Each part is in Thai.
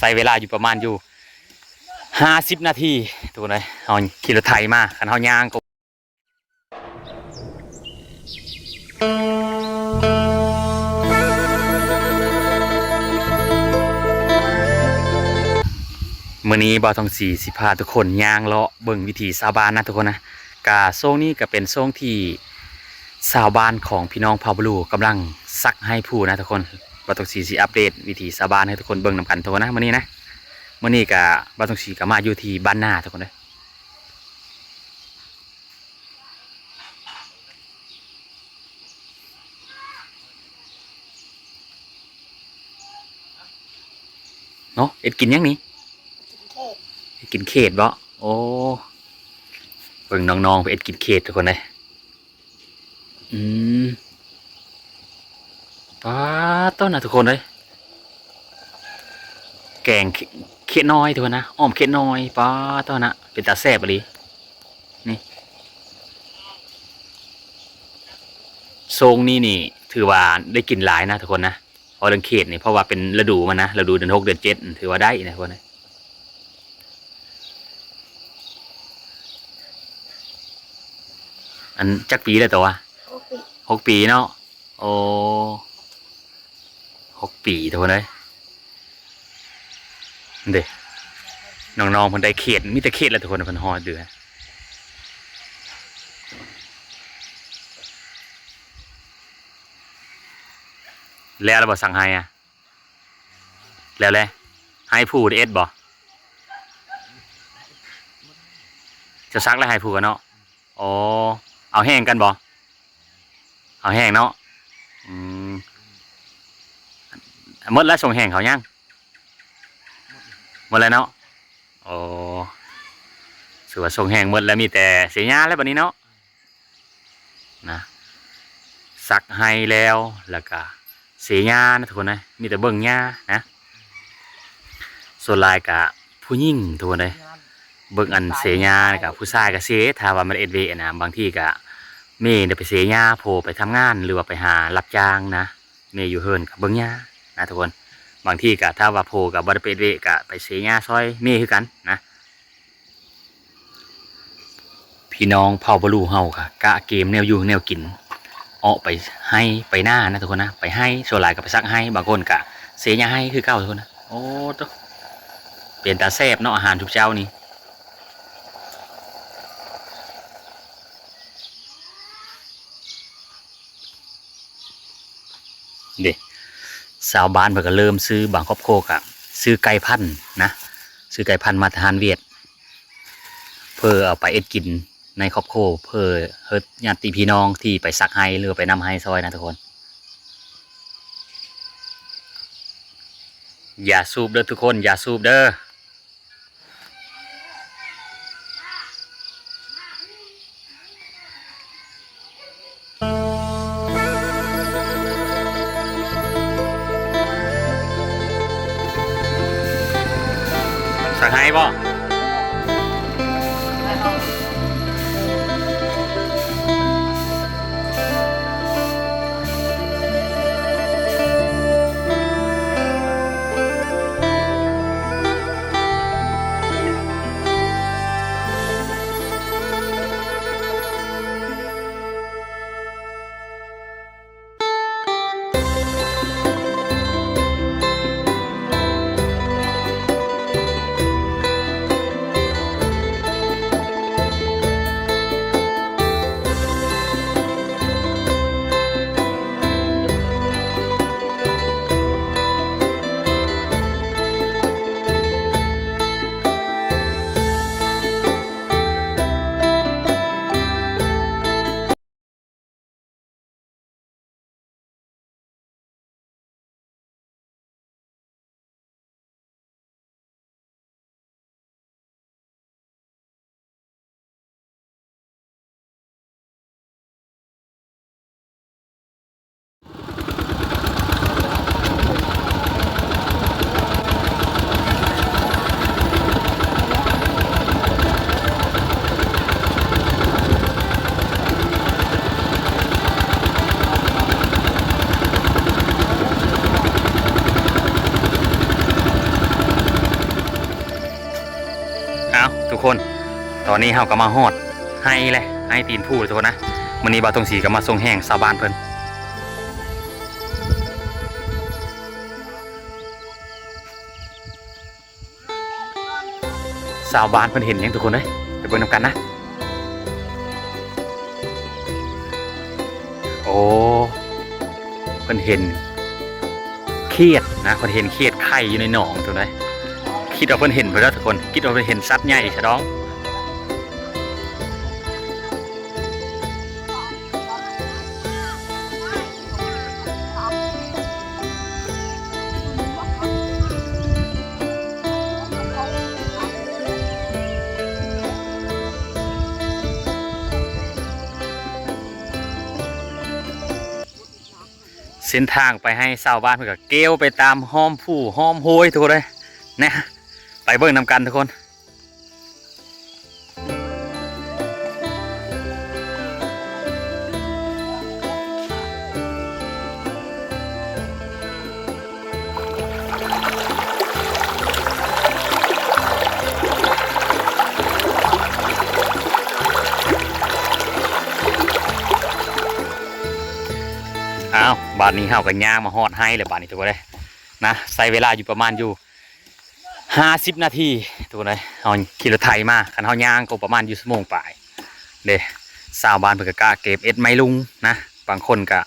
ส่เวลาอยู่ประมาณอยู่50 นาทีตัวไหนเอาขี่รถไถมาคันเฮาย่างก็มื้อนี้บ่าวทองสีสิพาทุกคนย่างเลาะเบิ่งวิถีชาวบ้านนะทุกคนนะกะโซงนี้ก็เป็นโซงที่ชาวบ้านของพี่น้องเผ่าบลูกำลังซักให้ผู้นะทุกคนบ่าวทองสีสิอัปเดตวิถีชาวบ้านให้ทุกคนเบิ่งนำกันทุกคนนะมื้อนี้นะมื้อนี้ก็บ่าวทองสีก็มาอยู่ที่บ้านนาทุกคนเลยเนาะเอ็ดกินยังนี่กินเขตบ่โอ้เบิ่งน้องๆไปเอ็ดกินเขตทุกคนเลยป้าต้นนะทุกคนเลยแกงเขตน้อยทุกคนนะอ้อมเขตน้อยป้าต้นนะเป็นตาแซ่บอะไรนี่ทรงนี่ถือว่าได้กินหลายนะทุกคนนะพอเรื่องเขตนี่เพราะว่าเป็นฤดูมันนะฤดูเดือน6เดือน7ถือว่าได้นะทุกคนนะอันจักปีเลยตัว6 ปีเนาะโอ้6 ปีทุกคนเลยเด็กน้องๆคนได้เขตมีแต่เขตแล้วทุกคนเพิ่นฮอดเดือแล้วเราบอกสั่งให้อะแล้วเลยให้ผู้เอสบอกจะซักแล้วให้ผู้กันเนาะอ๋อเอาแห้งกันบ่เอาแห้งเนาะหมดแล้วส่งแห้งเขายังหมดแล้วเนาะโอ้ถือว่าส่งแห้งหมดแล้วมีแต่เสียหญ้าแล้วบัดนี้เนาะนะซักให้แล้วก็เสียหญ้านะทุกคนนะมีแต่เบิ่งหญ้านะส่วนลายกับผู้หญิงทุกคนเลยเบิ่งอันเสียหญ้ากับผู้ชายกับเสียถ้าว่ามันเอ็ดเวนะบางที่ก็เมย์ไปเสียหญ้าโผล่ไปทำงานหรือว่าไปหารับจ้างนะเมย์อยู่เฮิร์นกับเบิ่งหญ้านะทุกคนบางที่ก็ถ้าว่าโผล่กับบริเวณเวก็ไปเสียหญ้าซอยเมย์คือกันนะพี่น้องเผ่าบลูเฮาค่ะกะเกมแนวอยู่แนวกินออกไปให้ไปหน้านะทุกคนนะไปให้โซลายกับไปซักให้บางคนกะเสียหญ้าให้คือเก่าทุกคนนะโอ้ตัวเปลี่ยนตาแซ่บเนาะอาหารทุกเจ้านี่เด็กชาวบ้านเพิ่นก็เริ่มซื้อบางครอบครัวก็ซื้อไก่พันธุ์นะซื้อไก่พันธุ์มาทานเวียดเพื่อเอาไปเอ็ดกินในครอบครัวเพื่อเฮ็ดญาติพี่น้องที่ไปซักให้หรือไปนำให้ซอยนะทุกคนอย่าสูบเด้อทุกคนอย่าสูบเด้อซักให้บ่ เอาทุกคนตอนนี้เฮาก็มาฮอดให้เลยให้ตีนผู้เลยทุกคนนะมื้อนี้บ่าวตงสีก็มาส่งแห้งชาวบ้านเพิ่นชาวบ้านเพิ่นเห็นหยังทุกคนเด้ยไปเบิ่งนำกันนะโอ้เพิ่นเห็นเครียดนะเพิ่นเห็นเครียดไข่อยู่ในหนองตัวไหนคิดว่าเพิ่นเห็นเพิ่นแล้วทุกคนคิดว่าเพิ่นเห็นสัตว์ใหญ่ฉะดองเส้นทางไปให้ชาวบ้านเพื่อเกลียวไปตามห้อมผู้ห้อมโหยทุกคนเลยนะไปเบิ่งนำกันทุกคนอ้าวบาทนี้เฮากันย่างมาฮอดให้เลยบาทนี้ทุกคนเลยนะใช้เวลาอยู่ประมาณอยู่50 นาทีทุกคนเลยเฮาขี่รถไถมาคันเฮาย่างก็ประมาณอยู่ชั่วโมงปลายเด้ชาวบ้านเพิ่นก็กล้าเก็บเอ็ดไม้ลุงนะบางคนก็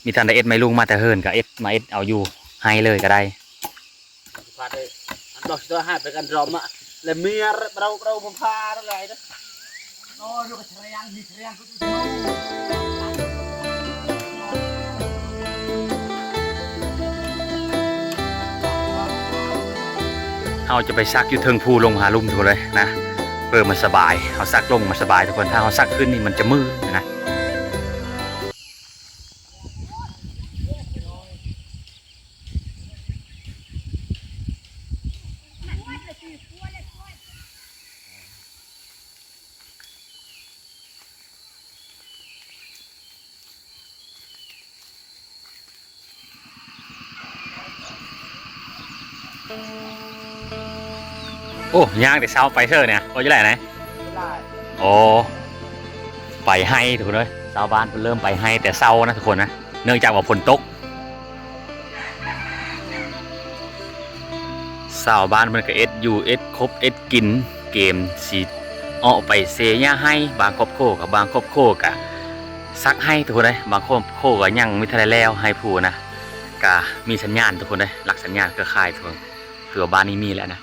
มีทันได้เอ็ดไม้ลุงมาแต่เฮิรนก็เอ็ดมาเอ็ดเอาอยู่ให้เลยก็ได้พาได้อันดอกตัวให้ไปกันรอมอะแล้วเมียเราผมพาอะไรนะโอ้ยกระเทียมกระเทียมเราจะไปซักอยู่เทิงภูลงหาลุ่มทุกคนเลยนะเพื่อมันสบายเขาซักลงมันสบายทุกคนถ้าเขาซักขึ้นนี่มันจะมืดนะโอ้ย่างแต่เช้าไปเถอะเนี่ยโอ้ยไหนโอ้ไปให้ทุกคนเลยชาวบ้านเริ่มไปให้แต่เช้านะทุกคนนะเนื่องจากว่าฝนตกชาวบ้านมันก็เอ็ดอยู่เอ็ดครบเอ็ดกินเกมสีออกไปเสียให้บางครอบครัวกับบางครอบครัวกะซักให้ทุกคนเลยบางครอบครัวก็ยังไม่ทันได้แล้วให้ผู้นะกะมีสัญญาณทุกคนเลยหลักสัญญาณเครือข่ายทุกคนตัวบ้านนี้มีแล้วนะ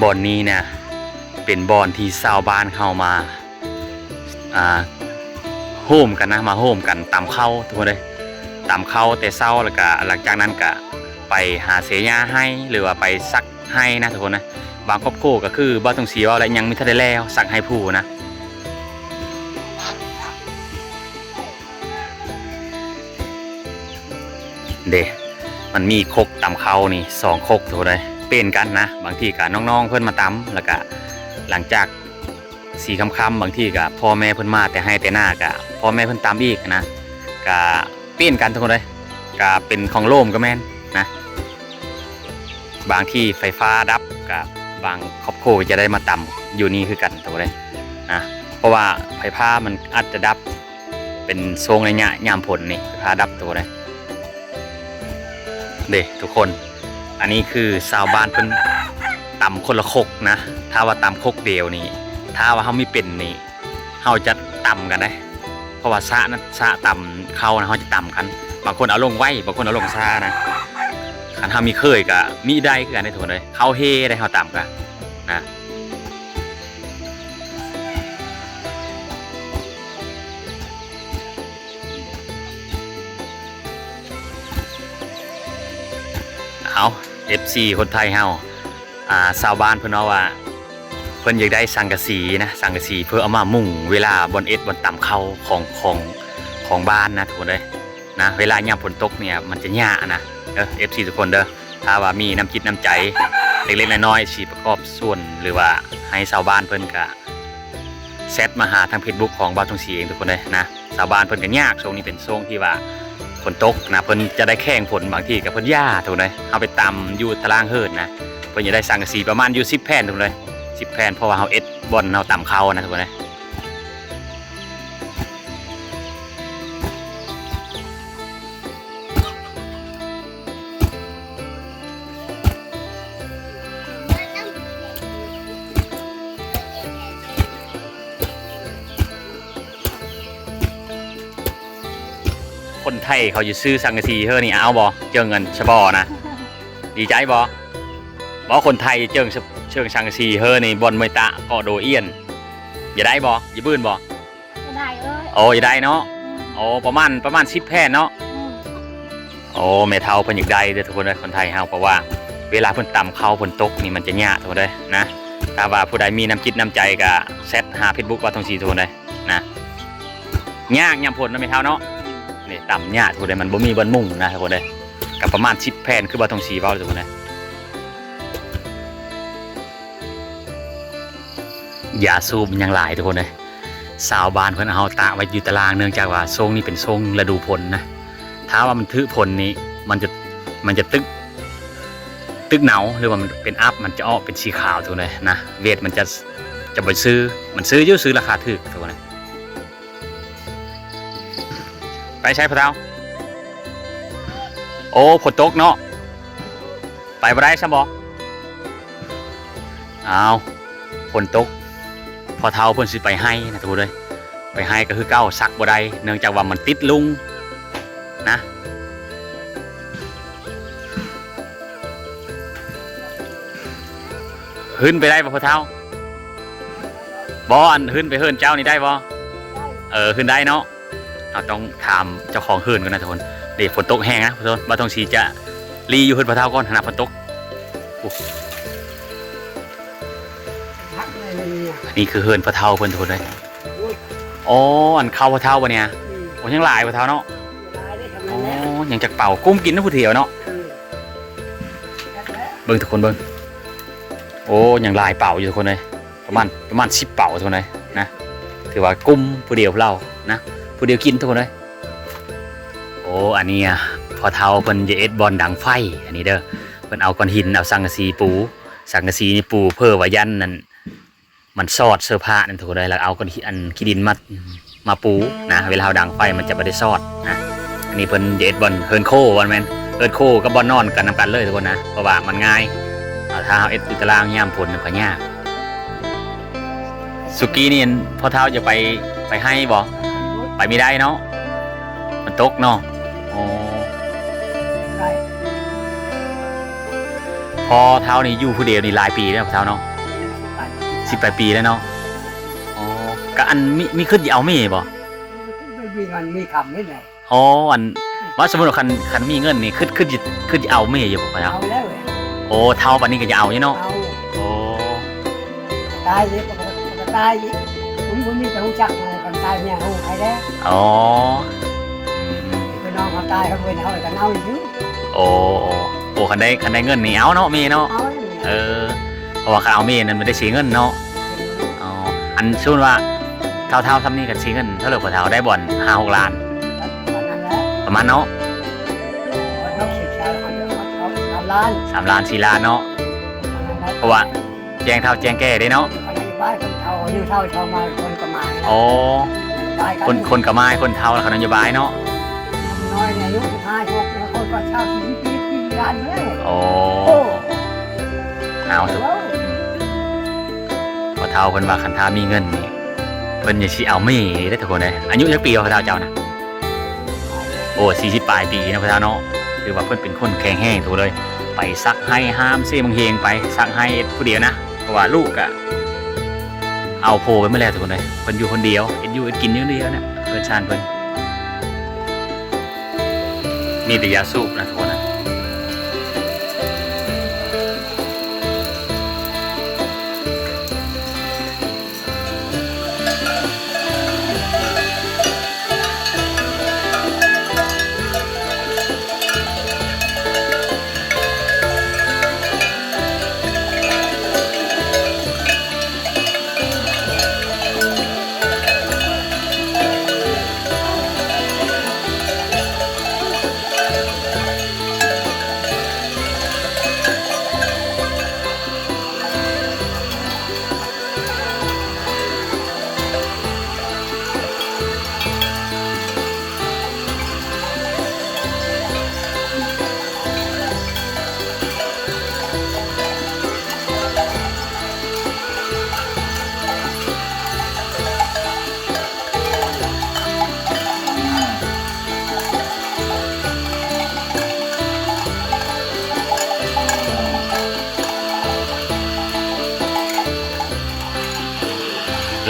บ่อนนี้เนี่ยเป็นบ่อนที่ชาวบ้านเข้ามาโฮมกันนะมาโฮมกันตามเข้าทุกคนเลยตามเข้าแต่เศร้าแล้วก็หลังจากนั้นก็ไปหาเสียยาให้หรือว่าไปซักให้นะทุกคนนะบางครอบครัวก็คือบ้านตรงสีว่าอะไรยังไม่ทันได้แล้วซักให้ผู้นะเด้มันมีคกตามเข้านี่2 คกทุกคนเลยเป็นกันนะบางทีก็น้องๆเพื่อนมาตำแล้วก็หลังจากสีคำบางทีก็พ่อแม่เพื่อนมาแต่ให้แต่หน้าก็พ่อแม่เพื่อนตำอีกนะก็เปลี่ยนกันทุกคนเลยก็เป็นของโล่มก็แม่นนะบางที่ไฟฟ้าดับกับบางครอบครัวจะได้มาตำอยู่นี่คือกันทุกคนเลยนะเพราะว่าไฟฟ้ามันอาจจะดับเป็นทรงในยามผลนี่ไฟฟ้าดับตัวเลยเด้ทุกคนอันนี้คือชาวบ้านเพิ่นตำคนละคกนะถ้าว่าตำคกเดียวนี่ถ้าว่าเขาไม่เป็นนี่เขาจะตำกันนะเพราะว่าซะนั้นซะตำเขานะเขาจะตำกันบางคนเอาลงไว้บางคนเอาลงซานะขันเขามีเคยกับมีได้คือกันในทุนเลยเขาเฮได้เขาตำกันนะเอา FC คนไทยเฮาชาวบ้านเพิ่นเอาว่าเพิ่นอยากได้สังกะสีนะสังกะสีเพื่อเอามามุ่งเวลาบนเอ็ดบนต่ำเข้าของ ของบ้านนะทุกคนเลยนะเวลายามฝนตกเนี่ยมันจะยากนะFC ทุกคนเด้อถ้าว่ามีน้ำจิตน้ำใจเล็กๆน้อยๆสิประกอบส่วนหรือว่าให้ชาวบ้านเพิ่นก็แชทมาหาทาง Facebook ของบ่าวทงศรีเองทุกคนเลยนะชาวบ้านเพิ่นก็ยากช่วงนี้เป็นช่วงที่ว่าฝนตกนะเพิ่นจะได้แข่งฝนบางทีกับเพิ่นย่าทุกคนเลยเอาไปตำอยู่ตารางเฮิรนนะเพิ่นจะได้สังกะสีประมาณอยู่10แผ่นทุกคนเลย10แผ่นเพราะว่าเฮาเอ็ดบอลเฮาตำเข้านะทุกคนเลยคนไทยเขาจะซื้อสังกะสีเฮ้อนี่เอาบ่เจิงเงินฉบอนะดีใจบ่คนไทยเจิงสังกะสีเฮ้อนี่บอลมวยตะก็โดเอียนอย่าได้บ่อย่าบื้นบ่ จะได้เอ้ย โอ้อย่าได้เนาะโอ้ประมาณ10แผ่นเนาะโอ้แม่เฒ่าเพิ่นอยากได้เด้อทุกคนเด้อคนไทยเฮาเพราะว่าเวลาเพิ่นตำข้าวฝนตกนี่มันจะยากทุกคนเด้อนะถ้าว่าผู้ใดมีน้ำจิตน้ำใจก็แชทหา Facebook ว่าทงศรีทุกคนเด้อนะยากยามฝนนะแม่เฒ่าเนาะนี่ต่ำยากทุกคนเด้อมันบ่มีบนมุ่งนะทุกคนเด้อกับประมาณ10แผ่นคือว่าทงศรีเว้าทุกคนเด้อยาสูบยังหลายทุกคนเลยชาวบ้านเพิ่นเอาตะไว้อยู่ตารางเนื่องจากว่าทรงนี้เป็นทรงฤดูฝนนะถ้าว่ามันถือฝนนี้มันจะตึกหนาวหรือว่ามันเป็นอัพมันจะออกเป็นสีขาวทุกคนเลยนะเวทมันจะไปซื้อมันซื้ออยู่ซื้อราคาถูกทุกคนเลยไปใช้พะเท้าโอ้ฝนตกเนาะไปบ่ได้ซะบ่เอาฝนตกพอเท้าเพิ่นสิไปให้นะทุกคนเลยไปให้ก็คือเก้าซักบ่ได้เนื่องจากว่ามันติดลุงนะหื้นไปได้บ่พอเท้าบ่อันหื้นไปเฮิรนเจ้านี่ได้บ่หื้นได้เนาะเราต้องถามเจ้าของหื้นก่อนนะทุกคนเดี๋ยวฝนตกแห้งนะทุกคนบ่ต้องสีจะรีอยู่หื้นพอเท้าก่อนขณะฝนตกนี่คือเฮิรนพะเทาเพิ่นทุกคนเลยอ๋ออันเข้าพะเทาปะเนี่ยโอ้ยังหลายพะเทาเนาะอ๋อยังจากเป่ากุ้มกินนะผู้เถียวเนาะเบิ่งทุกคนเบิ่งโอ้ยังหลายเป่าอยู่ทุกคนเลยประมาณ10เป่าทุกคนเลยนะถือว่ากุ้มผู้เดียวเรานะผู้เดียวกินทุกคนเลยโอ้อันนี้พอเทาเพิ่นจะเอ็ดบอลดังไฟอันนี้เด้อเพิ่นเอาก้อนหินเอาสังกะสีปูสังกะสีนี่ปูเพื่อว่ายันนั่นมันซอดเสื้อผ้านั่นถูกเลยแล้วเอาก้อนขี้ดินมาปูนะเวลาเราดังไฟมันจะไม่ได้ซอดนะอันนี้เพิ่นเย็ดบอลเฮิร์นโค้บอลแมนเฮิร์นโค้กับบอลนอนกันนำกันเลยทุกคนนะเพราะว่ามันง่ายถ้าเอาเอ็ดอุตารางย่ามผลมันก็ยากสุกี้นี่พ่อเท้าจะไปให้บ่ไปไม่ได้เนาะมันตกเนาะโอ้พอเท้านี่อยู่ผู้เดียวนี่หลายปีแล้วพ่อเท้าเนาะ18 ปีแล้วเนาะอ๋อก็อันมีขึ้นเอาไม่บ่ไม่มีเงินมีคำนี่แหละอ๋ออันว่าสมมติว่าคันมีเงินนี่ขึ้นเอาไม่อยู่บ่ครับ เอาแล้วโอ้เท่าปานนี้ก็จะเอาอยู่เนาะโอ้ตายเลยก็ตายผมมีแต่รู้จักกันตายเนี่ยรู้ใครแล้วอ๋อไปน้องเขาตายเขาเป็นเขากันเอาอยู่โอ้คันได้เงินนี่เอาเนาะมีเนาะเพราะว่าเขาเอามีนั่นมันได้เสียเงินเนาะอ๋ออันชื่อว่าเท่าทำนี่กันเสียเงินเท่าไหร่กว่าเท่าได้บ่อน5-6 ล้านประมาณเนาะ3 ล้าน4 ล้านเนาะเพราะว่าแจ้งเท่าแจ้งแก่ได้เนาะโอ้คนกับไม้คนเท่าแล้วเขานโยบายเนาะน้อยเนี่ยอายุ15 คนก็เช่า40 ล้านเลยโอ้เอาสุดพอเท่าเพิ่นว่าคันท้ามีเงินนี่เพิ่นอย่าสิเอาไม่ได้ทุกคนเลยอายุจักปีพอเท่าเจ้านะโอ้40 ปลายปีนะพอเท่าเนาะคือว่าเพิ่นเป็นคนแข็งแรงทุกเลยไปซักให้ห้ามซี่บางเฮงไปซักให้ผู้เดียวนะเพราะว่าลูกอะเอาโพไปเมื่อไรทุกคนเลยเพิ่นอยู่คนเดียวอยู่กินอยู่เดียวเนี่ยเพิ่นชานเพิ่นมีแต่ยาสูบนะทุกคนนะ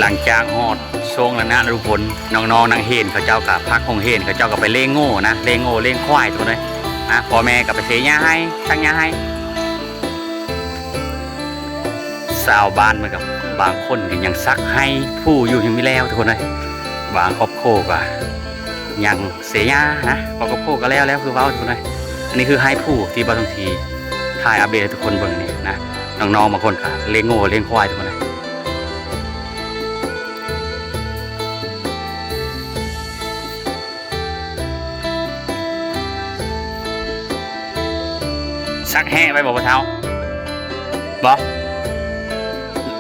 หลังจากฮอดช่วงละนะทุกคนน้องๆนางเฮนเขาเจ้ากับพักคงเฮนเขาเจ้าก็ไปเล่งโง่นะเล่งโง่เล่งควายทุกคนเลยนะพ่อแม่ก็ไปเสียหญ้าให้ตั้งหญ้าให้สาวบ้านมันกับบางคนก็ยังซักให้ผู้อยู่ยังไม่แล้วทุกคนเลยบางครอบครัวก็ยังเสียหญ้านะพอครอบครัวก็แล้วคือเว้าทุกคนเลยอันนี้คือให้ผู้ที่บางทีถ่ายอัปเดตให้ทุกคนเบิ่งนี่นะน้องๆบางคนก็เล่งโง่เล่งควายทุกคนเลยซักแห้งไปบอกว่าเท้าบอก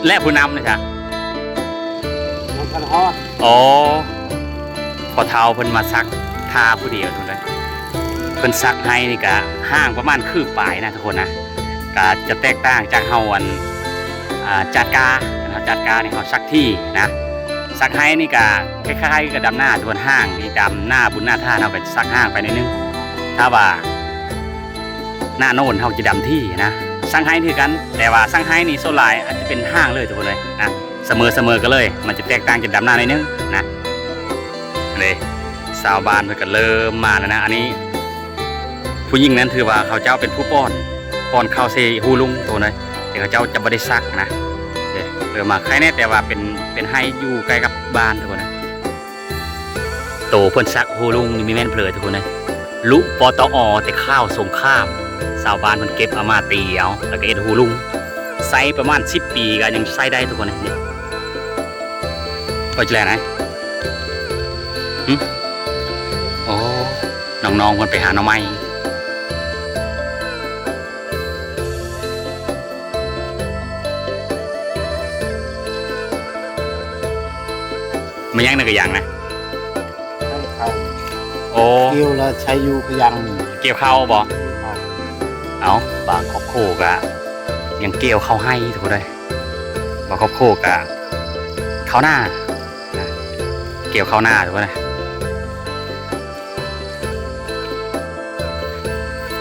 และผู้นำเลยจ้ะ มันกันฮอด อ๋อพอเท้าเพิ่นมาซักทาผู้เดียวทุกคนเพิ่นซักให้นี่ก็ห่างประมาณคืบปลายนะทุกคนนะก็จะแตกต่างจากเฮาอันจัดกาจัดกานี่เฮาซักที่นะซักให้นี่ก็คล้ายๆกับดำหน้าทุกคนห่างนี่ดำหน้าบุญหน้าท่าเฮาไปซักห่างไปนิดนึงถ้าว่าหน้าโน่นเขาจะดำที่นะสร้างไห้ถือกันแต่ว่าสร้างไห้นี่โซลายอาจจะเป็นห้างเลยทุกคนเลยนะเสมอกันเลยมันจะแตกต่างจากดำหน้าในนึงนะเลยสาวบ้านเพิ่นก็เริ่มมาแล้วนะอันนี้ผู้หญิงนั้นถือว่าเขาเจ้าเป็นผู้ป้อนข้าวเซฮูลุงตัวเลยแต่เขาเจ้าจะไม่ได้ซักนะเริ่มมาใครแน่แต่ว่าเป็นไห้อยู่ใกล้กับบ้านทุกคนนะโตเพิ่นซักฮูลุงนี่มีแม่นเพลอทุกคนเลยลุปตอแต่ข้าวสงข้ามชาวบ้านมันเก็บเอามาตีเอาแล้วก็เอ็ดหูลุงใส่ประมาณ10 ปีก็ยังใส่ได้ทุกคนนี่ก็จะแล้วนะโอ้น้องๆคนไปหาหน่อไม้มันยังนึกอีกอย่างนะ ให้เขา โอ้ เกี่ยวแล้วใช้อยู่ก็ยังนี่ เกี่ยวข้าวบ่เอาบางครอบครัวกะยังเกี่ยวเข้าให้ทุกคนเลยบางครอบครัวกะเข้าหน้านะเกี่ยวเข้าหน้าทุกคนเลย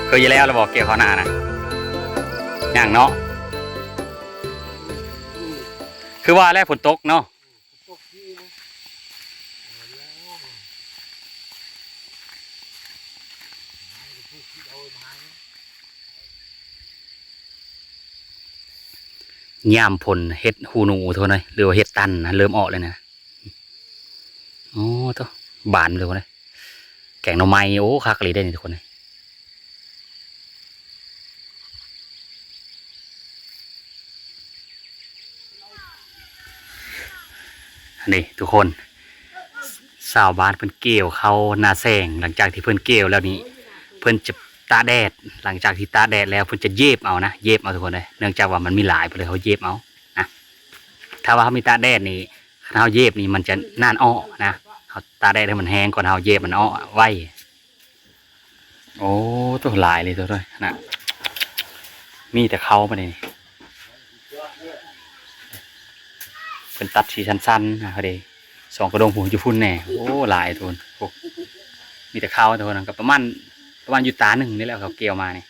เคยอยู่แล้วเราบอกเกี่ยวเข้าหน้านะอย่างเนาะคือว่าแล้วฝนตกเนาะย่ามผลเห็ดหูหนูทุกคนเลยหรือว่าเห็ดตันนะเริ่มออกเลยนะโอ้ตัวบานเลยทุกคนเลยแกงหน่อไม้โอ้คักเลยได้นี่ทุกคนเลยนี่ทุกคนสาวบ้านเพิ่นเกี่ยวเขานาแซงหลังจากที่เพิ่นเกี่ยวแล้วนี่เพิ่นจะตาแดดหลังจากที่ตาแดดแล้วเพิ่นจะเย็บเอานะเย็บเอาทุกคนเลยเนื่องจากว่ามันมีหลายไปเลยเขาเย็บเอานะถ้าว่าเขามีตาแดดนี่เขาเย็บนี่มันจะน่านอ้อนะเขาตาแดดให้มันแห้งก่อนเขาเย็บมันอ้อไว้โอ้ตัวหลายเลยตัวด้วยนะมีแต่เขามาเนี่ยเป็นตัดสีสั้นๆนะเขาดี2 กระดงหูอยู่พุ่นแน่โอ้หลายทุนมีแต่เขาทุกคนกับประมาณอยู่ตาหนึ่งนี่แหละเขาเกี่ยวมาเนี่ย